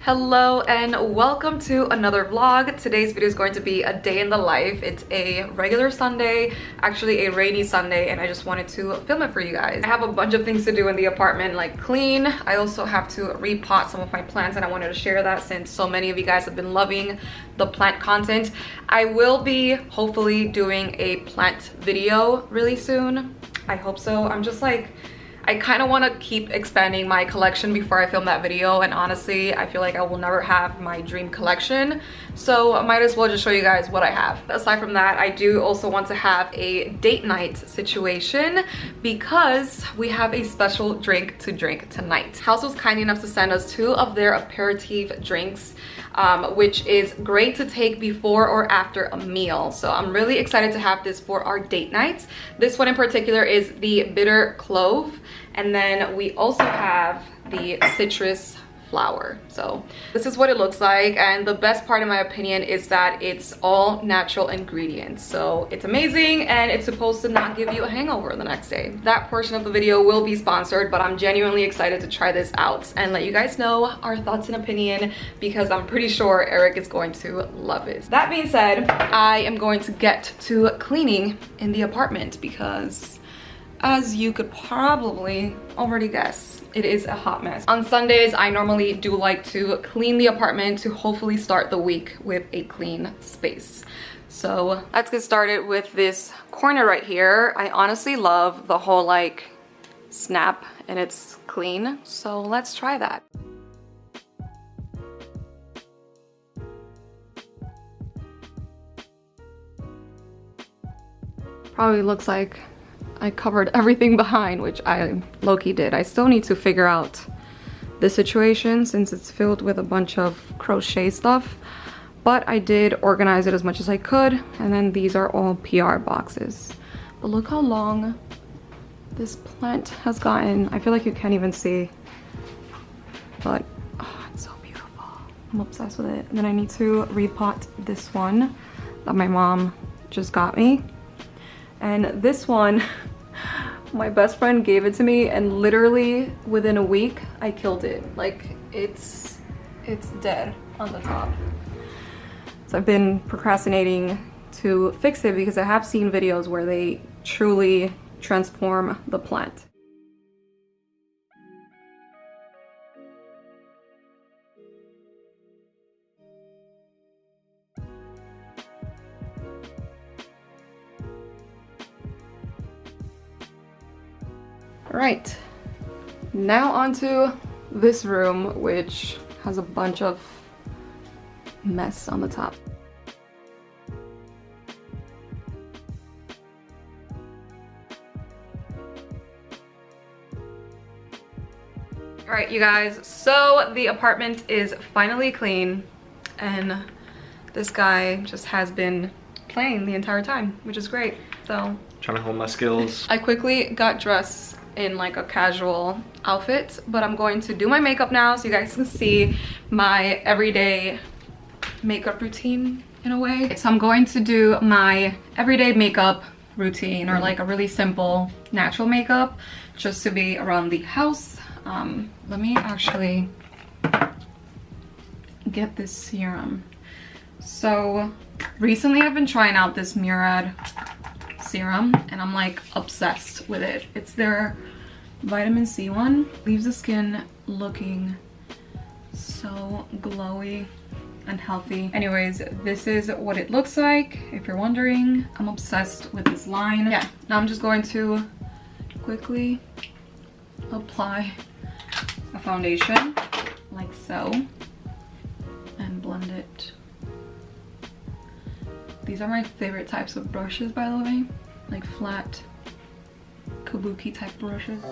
Hello and welcome to another vlog. Today's video is going to be a day in the life. It's a regular Sunday, actually a rainy Sunday, and I just wanted to film it for you guys. I have a bunch of things to do in the apartment, like clean. I also have to repot some of my plants, and I wanted to share that since so many of you guys have been loving the plant content. I will be hopefully doing a plant video really soon. I hope so. I kind of want to keep expanding my collection before I film that video, and honestly I feel like I will never have my dream collection, so I might as well just show you guys what I have. Aside from that, I do also want to have a date night situation because we have a special drink to drink tonight. Haus was kind enough to send us 2 of their aperitif drinks, which is great to take before or after a meal. So I'm really excited to have this for our date nights. This one in particular is the bitter clove, and then we also have the citrus flower. So this is what it looks like, and the best part in my opinion is that it's all natural ingredients, so it's amazing, and it's supposed to not give you a hangover the next day. That portion of the video will be sponsored, but I'm genuinely excited to try this out and let you guys know our thoughts and opinion, because I'm pretty sure Eric is going to love it. That being said, I am going to get to cleaning in the apartment because, as you could probably already guess, it is a hot mess. On Sundays, I normally do like to clean the apartment to hopefully start the week with a clean space. So let's get started with this corner right here. I honestly love the whole like snap and it's clean. So let's try that. Probably looks like I covered everything behind, which I low-key did. I still need to figure out the situation since it's filled with a bunch of crochet stuff, but I did organize it as much as I could, and then these are all PR boxes. But look how long this plant has gotten. I feel like you can't even see, but oh, it's so beautiful. I'm obsessed with it. And then I need to repot this one that my mom just got me. And this one, my best friend gave it to me, and literally within a week I killed it. Like it's dead on the top. So I've been procrastinating to fix it because I have seen videos where they truly transform the plant. Right, now onto this room, which has a bunch of mess on the top. All right, you guys, so the apartment is finally clean, and this guy just has been playing the entire time, which is great. So trying to hone my skills. I quickly got dressed in like a casual outfit, but I'm going to do my makeup now so you guys can see my everyday makeup routine in a way. So I'm going to do my everyday makeup routine, or like a really simple natural makeup, just to be around the house. Let me actually get this serum. So recently I've been trying out this Murad serum, and I'm like obsessed with it. It's their vitamin C one. Leaves the skin looking so glowy and healthy. Anyways, this is what it looks like, if you're wondering. I'm obsessed with this line. Yeah, now I'm just going to quickly apply a foundation like so and blend it. These are my favorite types of brushes, by the way, like flat kabuki type brushes.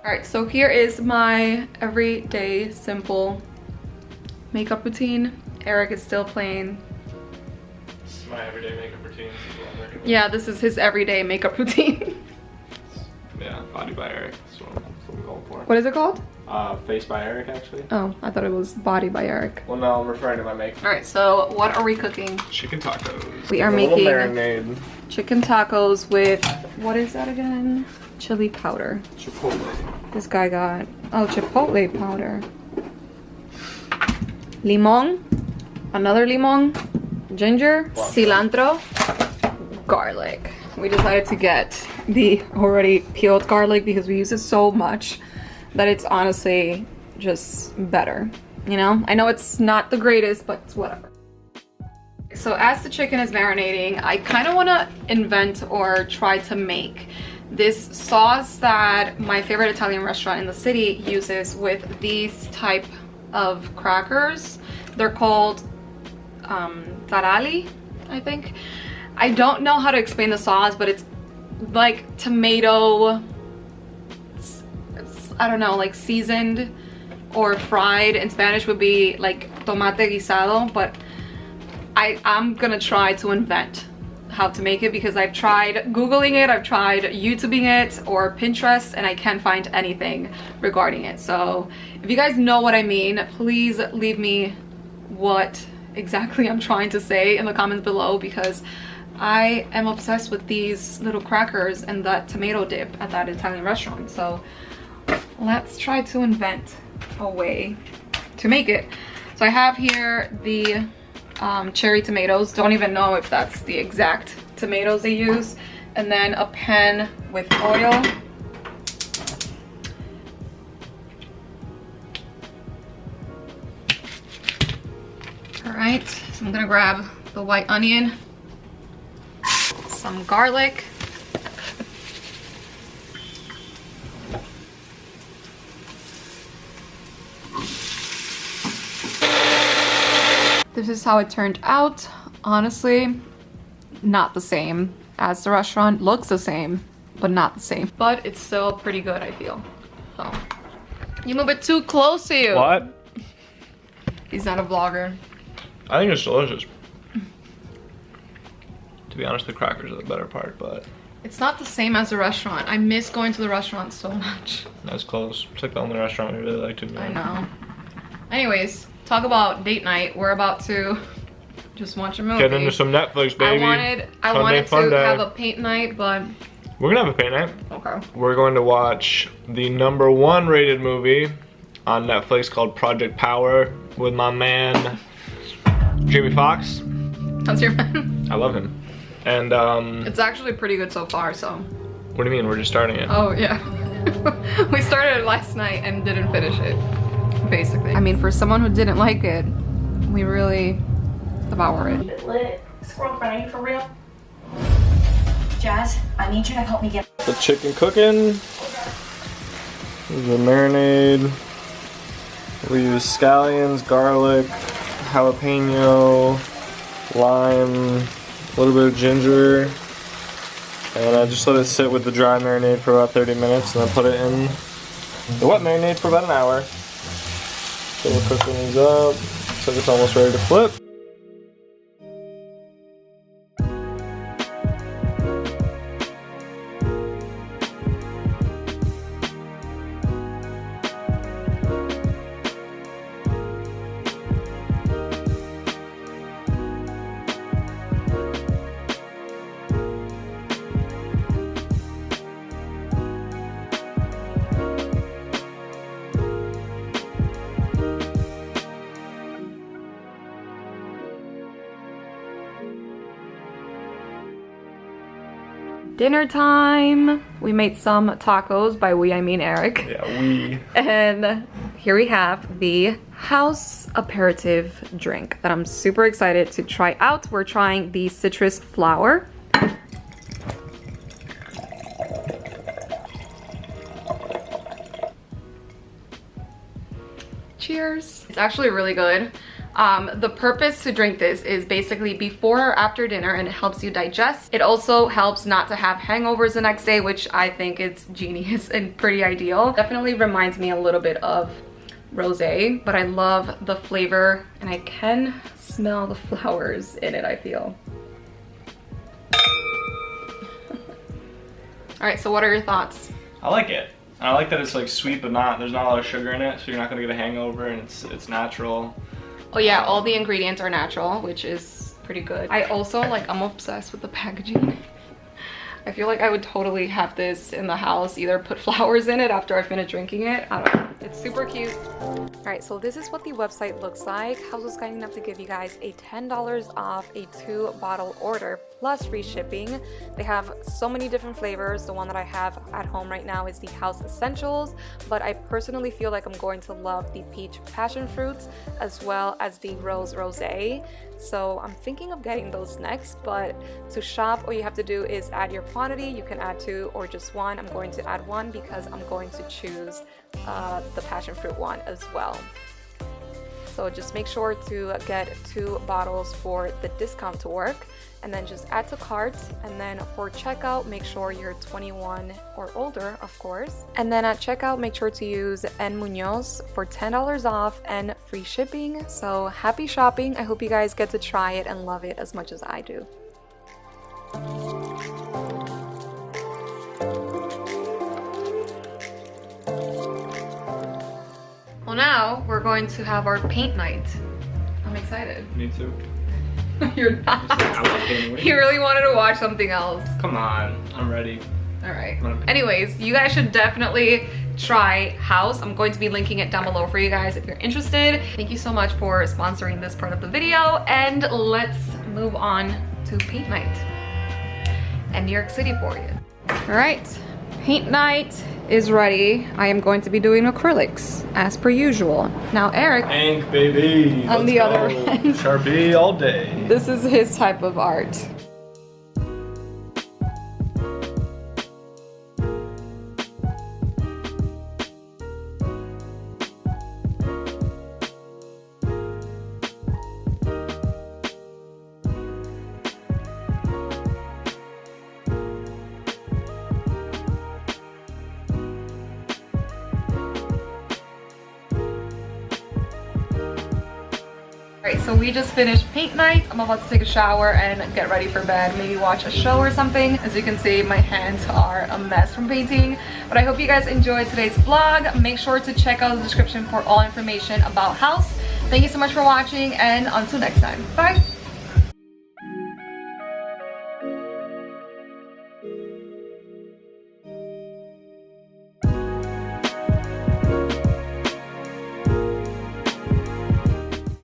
All right, so here is my everyday simple makeup routine. Eric is still playing. This is my everyday makeup routine. Yeah, this is his everyday makeup routine. Yeah, Body by Eric. That's what I'm going for. What is it called? Face by Eric, actually. Oh, I thought it was Body by Eric. Well, no, I'm referring to my makeup. All right, so what are we cooking? Chicken tacos. We are A making little marinade. chicken tacos with, what is that again? Chili powder. Chipotle. This guy got, oh, chipotle powder. Limon, another limon, ginger, cilantro, garlic. We decided to get the already peeled garlic because we use it so much that it's honestly just better, you know? I know it's not the greatest, but it's whatever. So as the chicken is marinating, I kind of want to invent or try to make this sauce that my favorite Italian restaurant in the city uses with these type of crackers. They're called tarali, I think. I don't know how to explain the sauce, but it's like tomato, I don't know, like seasoned or fried. In Spanish would be like tomate guisado, but I'm gonna try to invent how to make it because I've tried Googling it, I've tried YouTubing it or Pinterest, and I can't find anything regarding it. So if you guys know what I mean, please leave me what exactly I'm trying to say in the comments below, because I am obsessed with these little crackers and that tomato dip at that Italian restaurant. So let's try to invent a way to make it. So I have here the cherry tomatoes. Don't even know if that's the exact tomatoes they use. And then a pan with oil. All right, so I'm gonna grab the white onion, some garlic, this is how it turned out. Honestly, not the same as the restaurant. Looks the same, but not the same. But it's still pretty good, I feel. So, you move it too close to you. What? He's not a vlogger. I think it's delicious. To be honest, the crackers are the better part, but it's not the same as the restaurant. I miss going to the restaurant so much. that's close. It's like the only restaurant we really like to do. I know. Anyways, talk about date night. We're about to just watch a movie. Get into some Netflix, baby. I wanted to have a paint night, but we're gonna have a paint night. okay. We're going to watch the #1 rated movie on Netflix called Project Power with my man Jamie Foxx. How's your man? I love him. And it's actually pretty good so far, so. what do you mean? We're just starting it. Oh yeah. We started it last night and didn't finish it, basically. I mean, for someone who didn't like it, we really devour it. Lit. Squirrel friend, are you for real? Jazz, I need you to help me get The chicken cooking. The marinade. We use scallions, garlic, jalapeno, lime, a little bit of ginger, and I just let it sit with the dry marinade for about 30 minutes, and then put it in the wet marinade for about an hour. So we're cooking these up. Looks like it's almost ready to flip. Dinner time. We made some tacos. By we, I mean Eric. Yeah, we. And here we have the Haus Aperitif drink that I'm super excited to try out. We're trying the citrus flower. Cheers. It's actually really good. The purpose to drink this is basically before or after dinner, and it helps you digest. It also helps not to have hangovers the next day, which I think is genius and pretty ideal. Definitely reminds me a little bit of rosé, but I love the flavor and I can smell the flowers in it, I feel. All right, so what are your thoughts? I like it. I like that it's like sweet, but there's not a lot of sugar in it, so you're not gonna get a hangover, and it's natural. Oh yeah, all the ingredients are natural, which is pretty good. I also I'm obsessed with the packaging. I feel like I would totally have this in the house, either put flowers in it after I finish drinking it. I don't know. It's super cute. All right, so this is what the website looks like. Haus was kind enough to give you guys a $10 off a 2-bottle order plus free shipping. They have so many different flavors. The one that I have at home right now is the Haus Essentials, but I personally feel like I'm going to love the peach passion fruits as well as the rose rosé. So I'm thinking of getting those next, but to shop, all you have to do is add your quantity. You can add 2 or just 1. I'm going to add 1 because I'm going to choose the passion fruit one as well. So just make sure to get 2 bottles for the discount to work, and then just add to cart. And then for checkout, make sure you're 21 or older, of course. And then at checkout, make sure to use NMUNOZ for $10 off and free shipping. So happy shopping. I hope you guys get to try it and love it as much as I do. Well, now we're going to have our paint night. I'm excited. Me too. You're not. You really wanted to watch something else. Come on, I'm ready. All right. Anyways, you guys should definitely try Haus. I'm going to be linking it down below for you guys if you're interested. Thank you so much for sponsoring this part of the video, and let's move on to paint night and New York City for you. All right, paint night is ready. I am going to be doing acrylics as per usual. Now Eric, ink baby, on the other hand, Sharpie all day. This is his type of art. Alright, so we just finished paint night. I'm about to take a shower and get ready for bed, maybe watch a show or something. As you can see, my hands are a mess from painting, but I hope you guys enjoyed today's vlog. Make sure to check out the description for all information about Haus. Thank you so much for watching, and until next time, bye!